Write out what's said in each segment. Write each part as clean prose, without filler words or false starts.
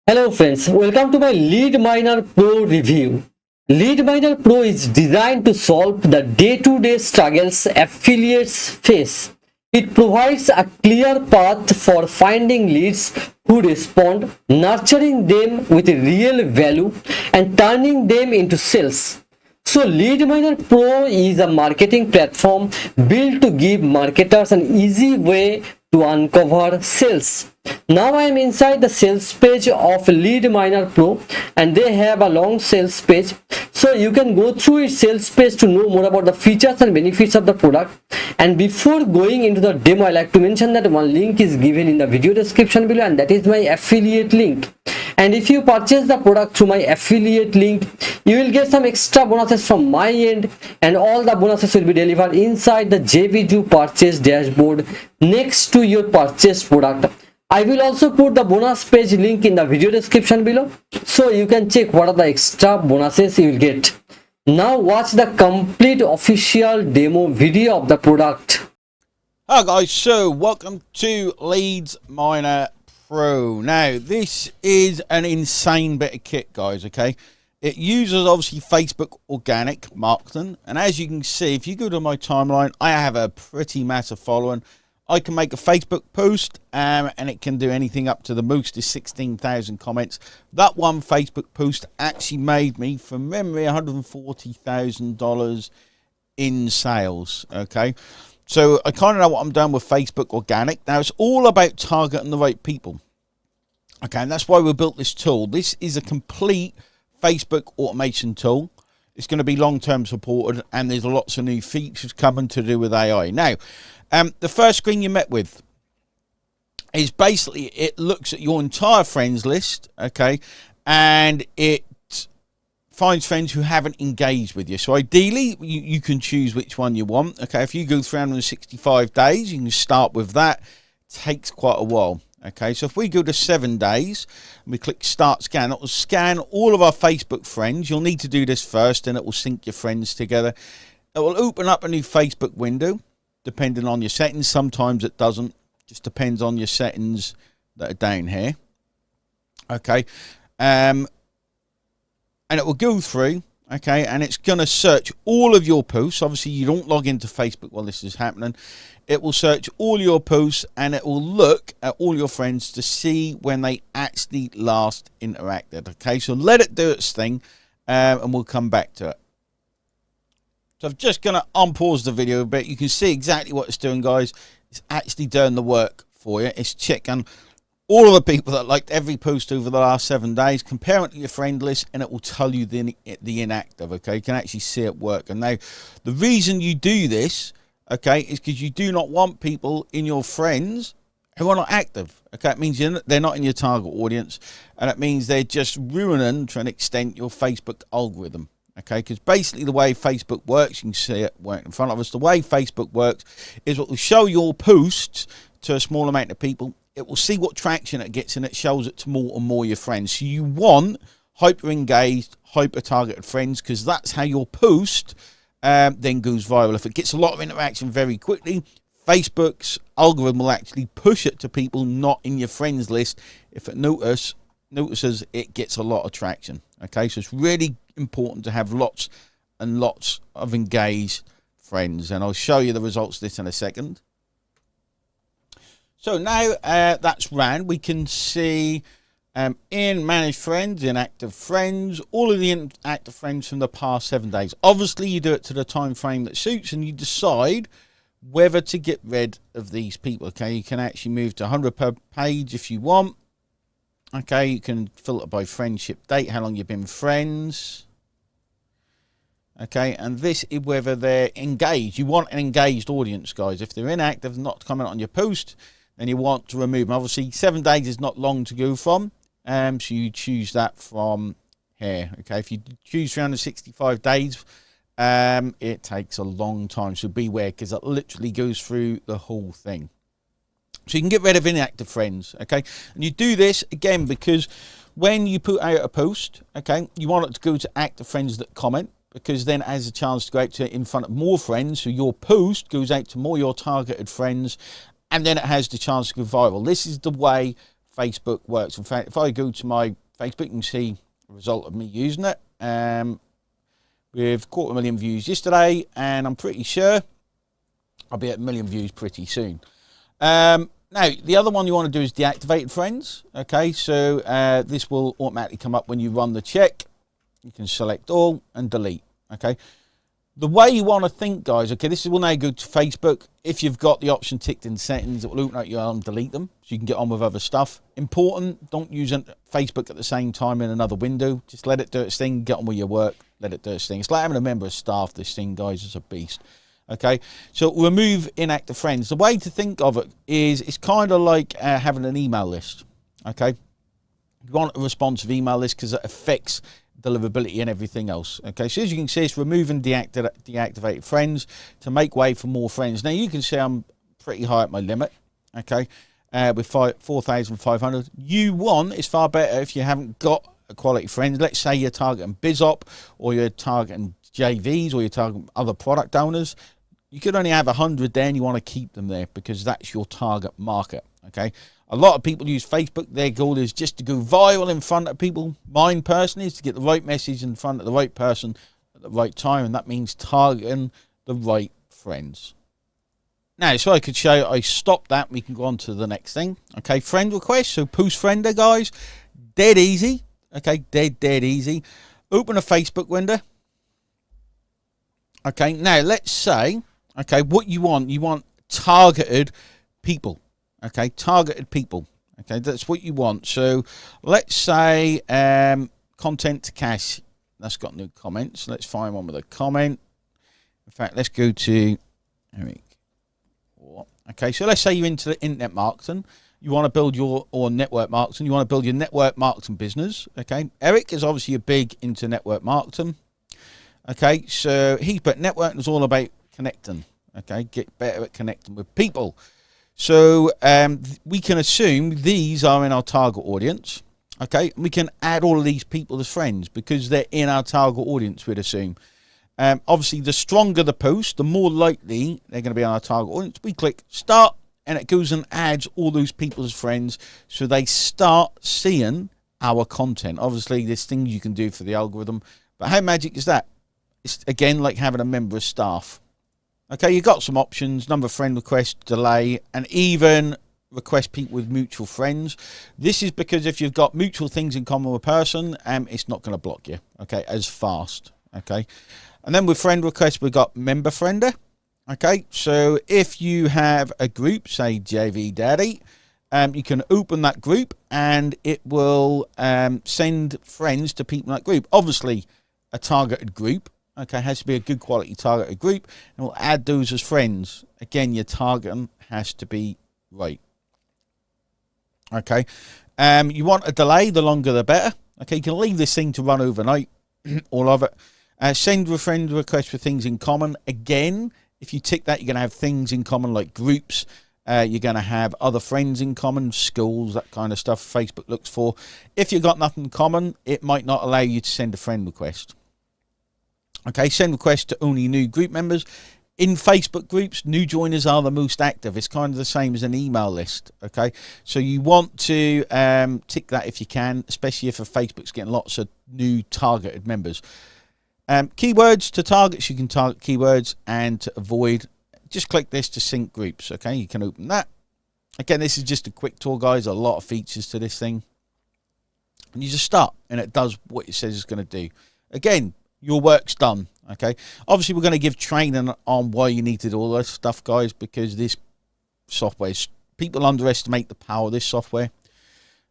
Hello friends, welcome to my LeadsMiner Pro review. LeadsMiner Pro is designed to solve the day-to-day struggles affiliates face. It provides a clear path for finding leads who respond, nurturing them with real value, and turning them into sales. So LeadsMiner Pro is a marketing platform built to give marketers an easy way to uncover sales. Now I am inside the sales page of LeadsMiner Pro and they have a long sales page. So you can go through its sales page to know more about the features and benefits of the product. And before going into the demo, I like to mention that one link is given in the video description below, and that is my affiliate link. And if you purchase the product through my affiliate link, you will get some extra bonuses from my end, and all the bonuses will be delivered inside the JVZoo purchase dashboard next to your purchased product. I will also put the bonus page link in the video description below, so you can check what are the extra bonuses you will get. Now watch the complete official demo video of the product. Hi guys, so welcome to LeadsMiner Pro. Now this is an insane bit of kit, guys. Okay, it uses obviously Facebook organic marketing, and as you can see, if you go to my timeline, I have a pretty massive following. I can make a Facebook post and it can do anything up to the most is 16,000 comments. That one Facebook post actually made me, from memory, $140,000 in sales. Okay, so I kind of know what I'm doing with Facebook organic. Now it's all about targeting the right people. Okay, and that's why we built this tool. This is a complete Facebook automation tool. It's going to be long-term supported, and there's lots of new features coming to do with AI. Now, the first screen you met with is basically, it looks at your entire friends list, okay, and it finds friends who haven't engaged with you. So ideally, you can choose which one you want. Okay, if you go 365 days, you can start with that. It takes quite a while. Okay, so if we go to 7 days and we click start scan, it will scan all of our Facebook friends. You'll need to do this first, and it will sync your friends together. It will open up a new Facebook window, depending on your settings. Sometimes it doesn't, just depends on your settings that are down here. Okay, and it will go through, okay, and it's going to search all of your posts. Obviously, you don't log into Facebook while this is happening. It will search all your posts, and it will look at all your friends to see when they actually last interacted. Okay, so let it do its thing, and we'll come back to it. So I'm just going to unpause the video a bit. You can see exactly what it's doing, guys. It's actually doing the work for you. It's checking all of the people that liked every post over the last 7 days, compare it to your friend list, and it will tell you the inactive. Okay, you can actually see it work. And now, the reason you do this, okay, is because you do not want people in your friends who are not active. Okay, it means they're not in your target audience, and it means they're just ruining, to an extent, your Facebook algorithm. Okay, because basically the way Facebook works, you can see it work in front of us. The way Facebook works is it will show your posts to a small amount of people. It will see what traction it gets, and it shows it to more and more of your friends. So you want hyper engaged, hyper targeted friends, because that's how your post then goes viral. If it gets a lot of interaction very quickly, Facebook's algorithm will actually push it to people not in your friends list if it notices it gets a lot of traction. Okay, so it's really important to have lots and lots of engaged friends, and I'll show you the results of this in a second. So now that's ran, we can see in managed friends, inactive friends, all of the inactive friends from the past 7 days. Obviously, you do it to the time frame that suits, and you decide whether to get rid of these people. Okay, you can actually move to 100 per page if you want. Okay, you can filter by friendship date, how long you've been friends. Okay, and this is whether they're engaged. You want an engaged audience, guys. If they're inactive, not comment on your post, then you want to remove them. Obviously, 7 days is not long to go from, so you choose that from here. Okay, if you choose 365 days, it takes a long time, so beware, because it literally goes through the whole thing. So you can get rid of inactive friends, okay? And you do this, again, because when you put out a post, okay, you want it to go to active friends that comment, because then it has a chance to go out to in front of more friends, so your post goes out to more your targeted friends, and then it has the chance to go viral. This is the way Facebook works. In fact, if I go to my Facebook, you can see the result of me using it. With 250,000 views yesterday, and I'm pretty sure I'll be at 1 million views pretty soon. Now, the other one you want to do is deactivated friends. Okay, so this will automatically come up when you run the check. You can select all and delete. Okay, the way you want to think, guys, okay, this will now go to Facebook. If you've got the option ticked in settings, it will open up your and delete them so you can get on with other stuff. Important, don't use Facebook at the same time in another window. Just let it do its thing, get on with your work, let it do its thing. It's like having a member of staff. This thing, guys, is a beast. Okay, so remove inactive friends. The way to think of it is it's kind of like having an email list. Okay, you want a responsive email list because it affects deliverability and everything else. Okay, so as you can see, it's removing deactivated friends to make way for more friends. Now you can see I'm pretty high at my limit. Okay, with 4,500. You want, it's far better if you haven't got a quality friends. Let's say you're targeting BizOp, or you're targeting JVs, or you're targeting other product owners. You could only have 100 there, and you want to keep them there because that's your target market. Okay, a lot of people use Facebook. Their goal is just to go viral in front of people. Mine personally is to get the right message in front of the right person at the right time, and that means targeting the right friends. Now, so I could show you, I stopped that. We can go on to the next thing. Okay, friend request. So post friender, guys, dead easy. Okay, dead easy. Open a Facebook window. Okay, now let's say, okay, what you want targeted people. Okay, targeted people. Okay, that's what you want. So let's say content to cash. That's got no comments. Let's find one with a comment. In fact, let's go to Eric. Okay, so let's say you're into the internet marketing. You want to build your, or network marketing. You want to build your network marketing business. Okay, Eric is obviously a big into network marketing. Okay, so he put networking is all about connecting. Okay, get better at connecting with people. So we can assume these are in our target audience. Okay, we can add all of these people as friends because they're in our target audience, we'd assume. Obviously, the stronger the post, the more likely they're going to be on our target audience. We click start, and it goes and adds all those people as friends, so they start seeing our content. Obviously, there's things you can do for the algorithm, but how magic is that? It's, again, like having a member of staff. Okay, you've got some options, number of friend requests, delay, and even request people with mutual friends. This is because if you've got mutual things in common with a person, it's not going to block you, okay, as fast. Okay, and then with friend requests, we've got member friender. Okay, so if you have a group, say JV Daddy, you can open that group and it will send friends to people in that group. Obviously, a targeted group, okay, has to be a good quality targeted group, and we'll add those as friends. Again, your targeting has to be right. Okay, you want a delay, the longer the better. Okay, you can leave this thing to run overnight, all of it. Send a friend request for things in common. Again, if you tick that, you're going to have things in common like groups. You're going to have other friends in common, schools, that kind of stuff Facebook looks for. If you've got nothing in common, it might not allow you to send a friend request. Okay, send requests to only new group members. In Facebook groups, new joiners are the most active. It's kind of the same as an email list. Okay, so you want to tick that if you can, especially if Facebook's getting lots of new targeted members. Keywords to targets, you can target keywords, and to avoid, just click this to sync groups. Okay, you can open that. Again, this is just a quick tour, guys. A lot of features to this thing, and you just start and it does what it says it's going to do. Again, your work's done. Okay, obviously we're going to give training on why you need to do all this stuff, guys, because this software, people underestimate the power of this software.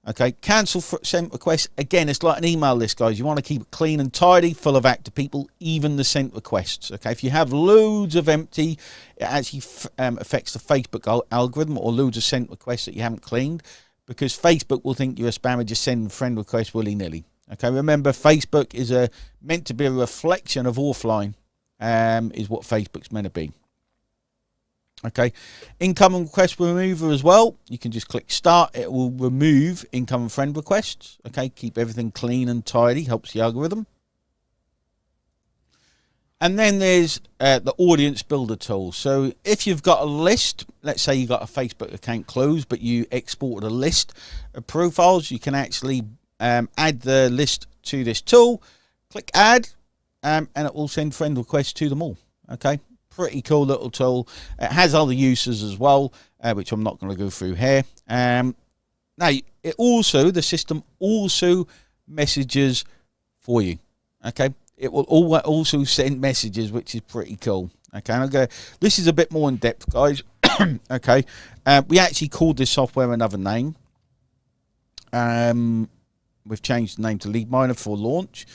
Okay, cancel sent requests. Again, it's like an email list, guys. You want to keep it clean and tidy, full of active people, even the sent requests. Okay, if you have loads of empty, it actually affects the Facebook algorithm, or loads of sent requests that you haven't cleaned, because Facebook will think you're a spammer just sending friend requests willy-nilly. Okay, remember, Facebook is meant to be a reflection of offline, is what Facebook's meant to be. Okay, incoming request remover as well. You can just click start. It will remove incoming friend requests. Okay, keep everything clean and tidy. Helps the algorithm. And then there's the audience builder tool. So if you've got a list, let's say you got a Facebook account closed, but you exported a list of profiles, you can actually add the list to this tool, click add, and it will send friend requests to them all. Okay, pretty cool little tool. It has other uses as well, which I'm not going to go through here. Now, the system also messages for you. Okay. It will also send messages, which is pretty cool. Okay, this is a bit more in depth, guys. Okay, we actually called this software another name. We've changed the name to LeadsMiner for launch,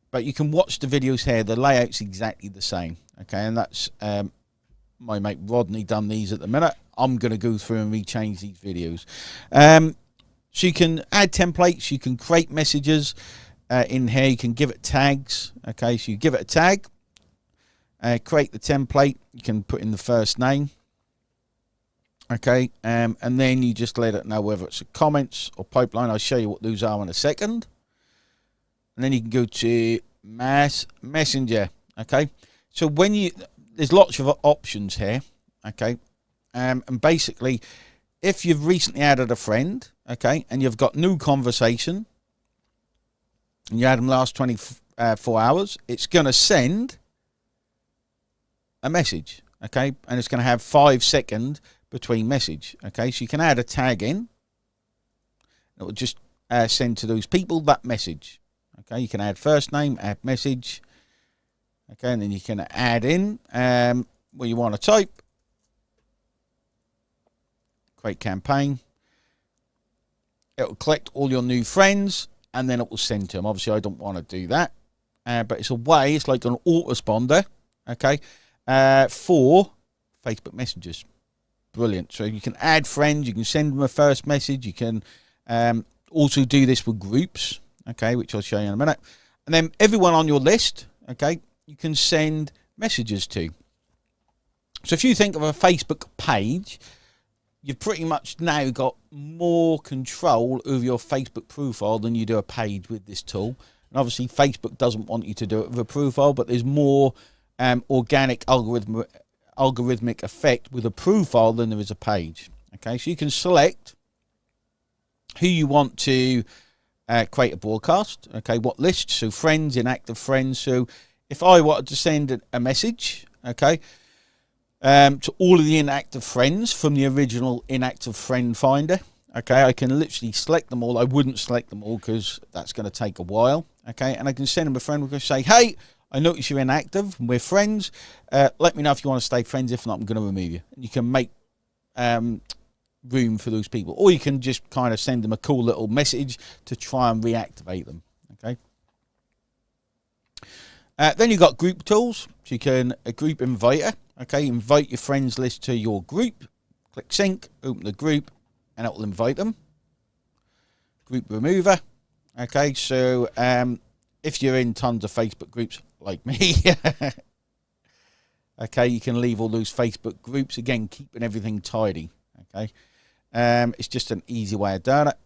but you can watch the videos here. The layout's exactly the same. Okay, and that's my mate Rodney done these at the minute. I'm going to go through and rechange these videos. So you can add templates. You can create messages. In here you can give it tags. Okay, so you give it a tag, create the template, you can put in the first name. Okay, and then you just let it know whether it's a comments or pipeline. I'll show you what those are in a second. And then you can go to mass messenger. Okay, so there's lots of options here. Okay, and basically if you've recently added a friend, okay, and you've got new conversation, and you had them last 24 hours, it's going to send a message, okay? And it's going to have 5 seconds between message, okay? So you can add a tag in. It will just send to those people that message, okay? You can add first name, add message, okay? And then you can add in what you want to type. Create campaign. It will collect all your new friends, and then it will send to them. Obviously, I don't want to do that. But it's a way, it's like an autoresponder, okay, for Facebook messages. Brilliant. So you can add friends, you can send them a first message, you can also do this with groups, okay, which I'll show you in a minute. And then everyone on your list, okay, you can send messages to. So if you think of a Facebook page, you've pretty much now got more control over your Facebook profile than you do a page with this tool. And obviously Facebook doesn't want you to do it with a profile, but there's more organic algorithmic effect with a profile than there is a page. Okay, so you can select who you want to create a broadcast. Okay, what list? So friends, inactive friends. So if I wanted to send a message, okay, to all of the inactive friends from the original inactive friend finder, okay, I can literally select them all. I wouldn't select them all because that's going to take a while, okay, and I can send them a friend request, say, hey, I notice you're inactive and we're friends, let me know if you want to stay friends. If not, I'm going to remove you. And you can make room for those people, or you can just kind of send them a cool little message to try and reactivate them, okay. Then you've got group tools. So you can a group inviter. Okay, invite your friends list to your group. Click sync, open the group, and it will invite them. Group remover. Okay, so if you're in tons of Facebook groups like me, okay, you can leave all those Facebook groups. Again, keeping everything tidy. Okay, it's just an easy way of doing it.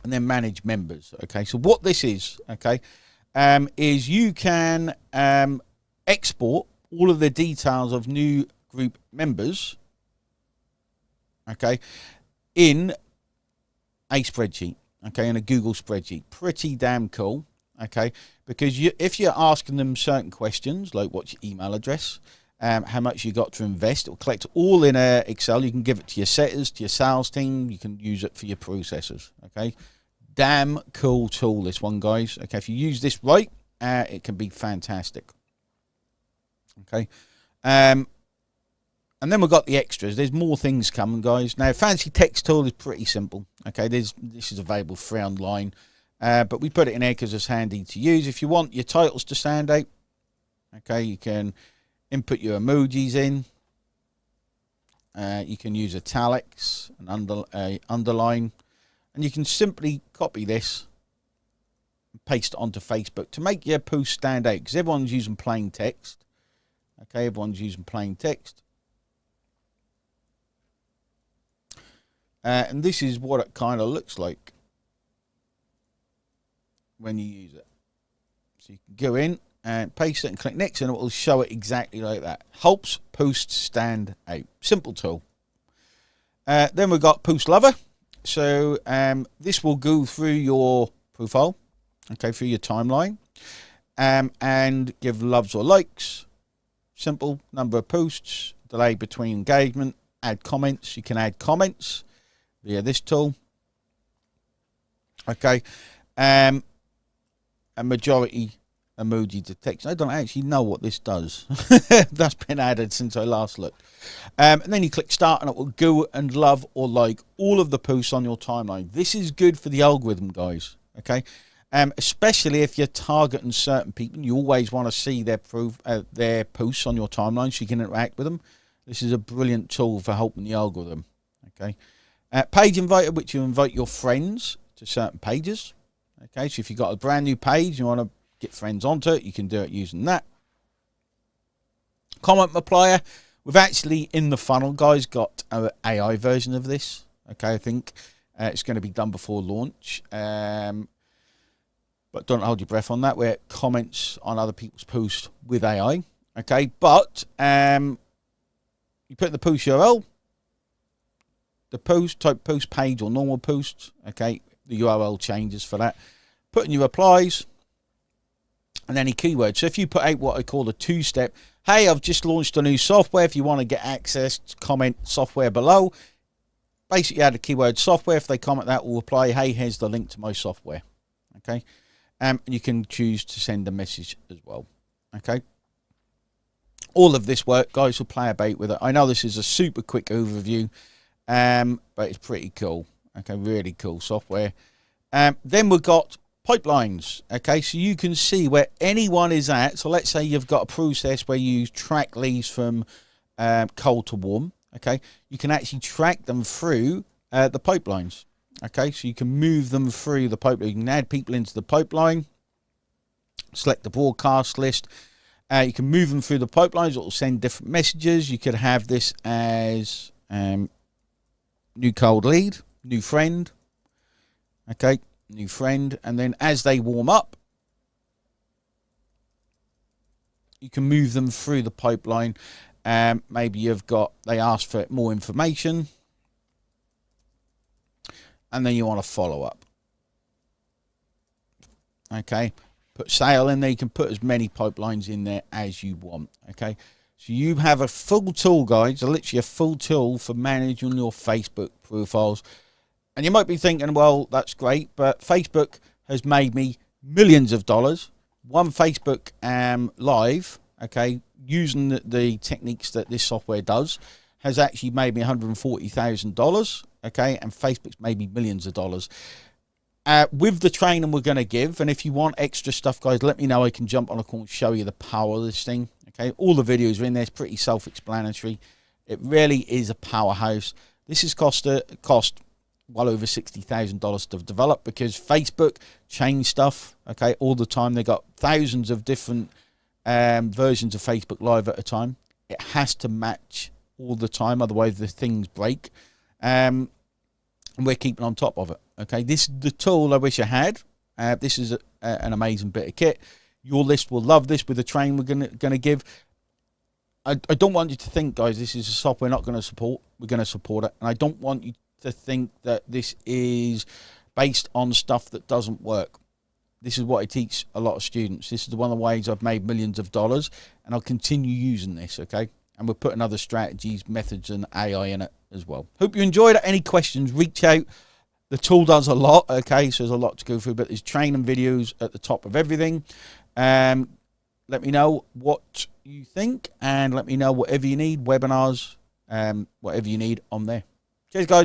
And then manage members. Okay, so what this is, okay, is you can export all of the details of new group members, okay, in a spreadsheet, okay, in a Google spreadsheet. Pretty damn cool, okay, because if you're asking them certain questions, like what's your email address, how much you got to invest, it will collect all in Excel. You can give it to your setters, to your sales team. You can use it for your processors, okay. Damn cool tool, this one, guys. Okay, if you use this right, it can be fantastic. Okay, and then we've got the extras. There's more things coming, guys. Now, fancy text tool is pretty simple. Okay, this is available free online, but we put it in here because it's handy to use. If you want your titles to stand out, okay, you can input your emojis in. You can use italics and underline, and you can simply copy this and paste it onto Facebook to make your post stand out, because everyone's using plain text. Okay, everyone's using plain text. And this is what it kind of looks like when you use it. So you can go in and paste it and click next, and it will show it exactly like that. Helps posts stand out. Simple tool. Then we've got Post Lover. So this will go through your profile, okay, through your timeline, and give loves or likes. Simple. Number of posts, delay between engagement, add comments. You can add comments via this tool. Okay. A majority emoji detection. I don't actually know what this does. That's been added since I last looked. And then you click start, and it will go and love or like all of the posts on your timeline. This is good for the algorithm, guys. Okay. Especially if you're targeting certain people, you always want to see their posts on your timeline so you can interact with them. This is a brilliant tool for helping the algorithm. Okay. Page inviter, which you invite your friends to certain pages. Okay, so if you've got a brand new page, you want to get friends onto it, you can do it using that. Comment multiplier. We've actually, in the funnel, guys, got an AI version of this. Okay, I think it's going to be done before launch. But don't hold your breath on that, where it comments on other people's posts with AI. Okay, but you put in the post URL, the post, type post page or normal posts. Okay, the URL changes for that. Put in your replies and any keywords. So if you put out what I call a two-step, hey, I've just launched a new software. If you want to get access, comment software below. Basically add a keyword software. If they comment that, will reply, hey, here's the link to my software. Okay. And you can choose to send a message as well. Okay. All of this work, guys, will play about with it. I know this is a super quick overview, but it's pretty cool. Okay, really cool software. Then we've got pipelines. Okay, so you can see where anyone is at. So let's say you've got a process where you track leads from cold to warm. Okay, you can actually track them through the pipelines. Okay, so you can move them through the pipeline. You can add people into the pipeline, select the broadcast list. You can move them through the pipelines. It will send different messages. You could have this as new cold lead, new friend. Okay, new friend. And then as they warm up, you can move them through the pipeline. Maybe they ask for more information, and then you want to follow up. Okay, put sale in there. You can put as many pipelines in there as you want. Okay, so you have a full tool, guys, literally a full tool for managing your Facebook profiles. And you might be thinking, well, that's great, but Facebook has made me millions of dollars. One Facebook Live, okay, using the techniques that this software does, has actually made me $140,000, okay, and Facebook's made me millions of dollars. With the training we're going to give, and if you want extra stuff, guys, let me know. I can jump on a call and show you the power of this thing, okay? All the videos are in there. It's pretty self-explanatory. It really is a powerhouse. This has cost well over $60,000 to develop, because Facebook change stuff, okay, all the time. They got thousands of different versions of Facebook Live at a time. It has to match all the time, otherwise the things break. And we're keeping on top of it. Okay, this is the tool I wish I had. This is an amazing bit of kit. Your list will love this with the training we're gonna give. I don't want you to think, guys, this is a software we're not going to support. We're going to support it, and I don't want you to think that this is based on stuff that doesn't work. This is what I teach a lot of students. This is one of the ways I've made millions of dollars, and I'll continue using this, okay? And we're putting other strategies, methods, and AI in it as well. Hope you enjoyed it. Any questions, reach out. The tool does a lot, okay? So there's a lot to go through, but there's training videos at the top of everything. Let me know what you think, and let me know whatever you need, webinars, whatever you need on there. Cheers, guys.